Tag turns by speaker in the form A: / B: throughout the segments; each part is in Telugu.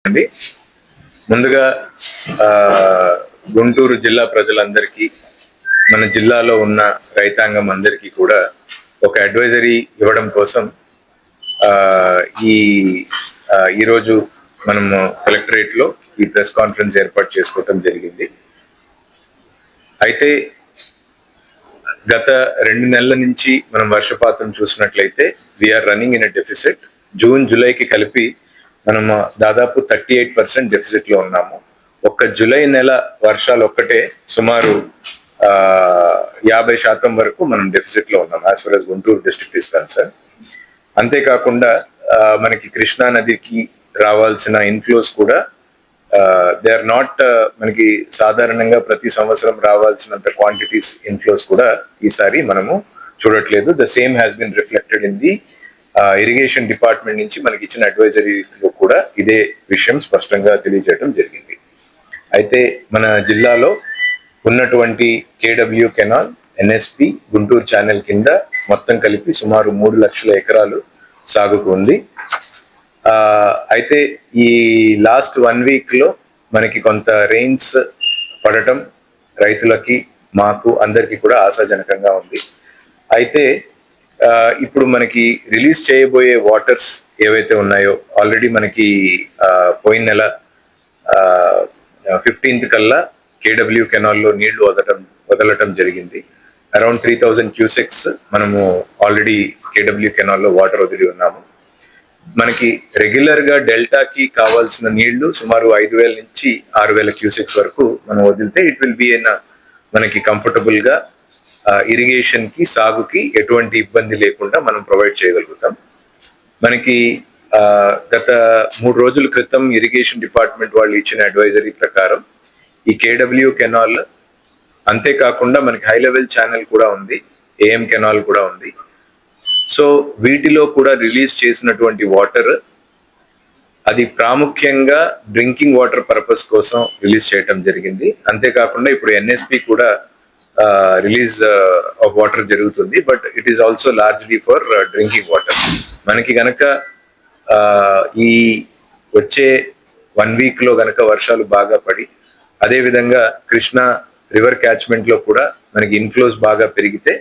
A: అండి. ముందుగా గుంటూరు జిల్లా ప్రజలందరికీ, మన జిల్లాలో ఉన్న రైతాంగం అందరికీ కూడా ఒక అడ్వైజరీ ఇవ్వడం కోసం ఈరోజు మనము కలెక్టరేట్లో ఈ ప్రెస్ కాన్ఫరెన్స్ ఏర్పాటు చేసుకోవటం జరిగింది. అయితే గత 2 నెలల నుంచి మనం వర్షపాతం చూసినట్లయితే we're running in a deficit. June జూలైకి కలిపి మనం దాదాపు 38% డెఫిసిట్ లో ఉన్నాము. ఒక్క జూలై నెల వర్షాలు ఒక్కటే సుమారు 50% వరకు మనం డెఫిసిట్ లో ఉన్నాం as for as Guntur district is concern. అంతేకాకుండా మనకి కృష్ణా నదికి రావాల్సిన ఇన్ఫ్లోస్ కూడా దే ఆర్ నాట్ మనకి సాధారణంగా ప్రతి సంవత్సరం రావాల్సినంత క్వాంటిటీస్ ఇన్ఫ్లోస్ కూడా ఈసారి మనము చూడట్లేదు. The same has been reflected in the irrigation department నుంచి మనకి ఇచ్చిన అడ్వైజరీలో కూడా ఇదే విషయం స్పష్టంగా తెలియజేయడం జరిగింది. అయితే మన జిల్లాలో ఉన్నటువంటి కేడబ్ల్యూ కెనాల్, ఎన్ఎస్పి, గుంటూరు ఛానల్ కింద మొత్తం కలిపి సుమారు 3 లక్షల ఎకరాలు సాగుకు ఉంది. అయితే ఈ లాస్ట్ 1 వీక్ లో మనకి కొంత రెయిన్స్ పడటం రైతులకి, మాకు అందరికి కూడా ఆశాజనకంగా ఉంది. అయితే ఇప్పుడు మనకి రిలీజ్ చేయబోయే వాటర్స్ ఏవైతే ఉన్నాయో ఆల్రెడీ మనకి పోయిన నెల 15th కల్లా కేడబ్ల్యూ కెనాల్లో నీళ్లు వదలటం జరిగింది. అరౌండ్ 3000 క్యూసెక్స్ మనము ఆల్రెడీ కేడబ్ల్యూ కెనాల్లో వాటర్ వదిలి ఉన్నాము. మనకి రెగ్యులర్ గా డెల్టాకి కావాల్సిన నీళ్లు సుమారు 5000 నుంచి 6000 క్యూసెక్స్ వరకు మనం వదిలితే ఇట్ విల్ బి మనకి కంఫర్టబుల్ గా ఇరిగేషన్ కి, సాగుకి ఎటువంటి ఇబ్బంది లేకుండా మనం ప్రొవైడ్ చేయగలుగుతాం. మనకి గత 3 రోజుల క్రితం ఇరిగేషన్ డిపార్ట్మెంట్ వాళ్ళు ఇచ్చిన అడ్వైజరీ ప్రకారం ఈ కేడబ్ల్యూ కెనాల్ అంతేకాకుండా మనకి హై లెవెల్ ఛానల్ కూడా ఉంది, ఏఎం కెనాల్ కూడా ఉంది. సో వీటిలో కూడా రిలీజ్ చేసినటువంటి వాటర్ అది ప్రాముఖ్యంగా డ్రింకింగ్ వాటర్ పర్పస్ కోసం రిలీజ్ చేయటం జరిగింది. అంతేకాకుండా ఇప్పుడు ఎన్ఎస్పి కూడా రిలీజ్ ఆఫ్ వాటర్ జరుగుతుంది, but it is also largely for drinking water. మనకి గనక ఈ వచ్చే 1 వీక్ లో గనక వర్షాలు బాగా పడి, అదే విధంగా కృష్ణా రివర్ క్యాచ్మెంట్ లో కూడా మనకి ఇన్ఫ్లోస్ బాగా పెరిగితే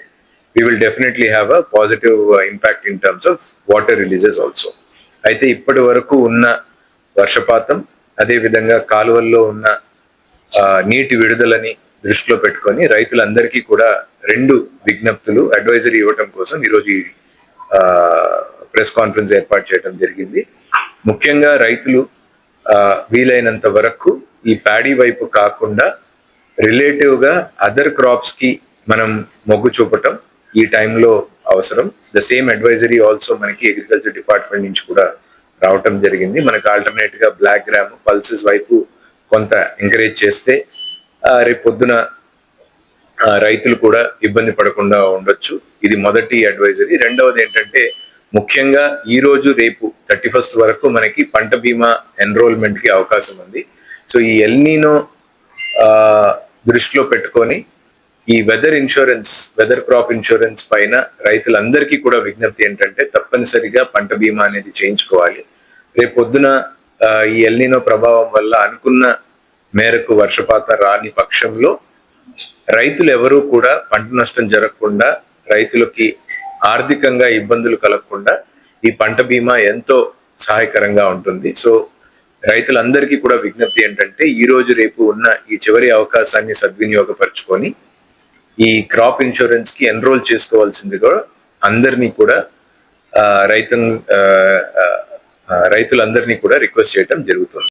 A: we will definitely have a positive impact in terms of water releases also. అయితే ఇప్పటి వరకు ఉన్న వర్షపాతం, అదే విధంగా కాలువల్లో ఉన్న నీటి విడుదలని దృష్టిలో పెట్టుకొని రైతులందరికీ కూడా 2 విజ్ఞప్తులు అడ్వైజరీ ఇవ్వటం కోసం ఈరోజు ఈ ప్రెస్ కాన్ఫరెన్స్ ఏర్పాటు చేయడం జరిగింది. ముఖ్యంగా రైతులు వీలైనంత వరకు ఈ ప్యాడీ వైపు కాకుండా రిలేటివ్ గా అదర్ క్రాప్స్ కి మనం మొగ్గు చూపటం ఈ టైంలో అవసరం. ద సేమ్ అడ్వైజరీ ఆల్సో మనకి అగ్రికల్చర్ డిపార్ట్మెంట్ నుంచి కూడా రావటం జరిగింది. మనకి ఆల్టర్నేట్ గా బ్లాక్ గ్రామ్, పల్సెస్ వైపు కొంత ఎంకరేజ్ చేస్తే రేపు పొద్దున రైతులు కూడా ఇబ్బంది పడకుండా ఉండొచ్చు. ఇది మొదటి అడ్వైజరీ. రెండవది ఏంటంటే ముఖ్యంగా ఈ రోజు రేపు 31st వరకు మనకి పంట బీమా ఎన్రోల్మెంట్ కి అవకాశం ఉంది. సో ఈ ఎల్నినో దృష్టిలో పెట్టుకొని ఈ వెదర్ క్రాప్ ఇన్సూరెన్స్ పైన రైతులందరికీ కూడా విజ్ఞప్తి ఏంటంటే తప్పనిసరిగా పంట బీమా అనేది చేయించుకోవాలి. రేపు పొద్దున ఈ ఎల్నినో ప్రభావం వల్ల అనుకున్న మేరకు వర్షపాతం రాని పక్షంలో రైతులు ఎవరూ కూడా పంట నష్టం జరగకుండా, రైతులకి ఆర్థికంగా ఇబ్బందులు కలగకుండా ఈ పంట బీమా ఎంతో సహాయకరంగా ఉంటుంది. సో రైతులందరికీ కూడా విజ్ఞప్తి ఏంటంటే ఈ రోజు రేపు ఉన్న ఈ చివరి అవకాశాన్ని సద్వినియోగపరచుకొని ఈ క్రాప్ ఇన్సూరెన్స్ కి ఎన్రోల్ చేసుకోవాల్సిందిగా అందరినీ కూడా రైతులందరినీ కూడా రిక్వెస్ట్ చేయడం జరుగుతుంది.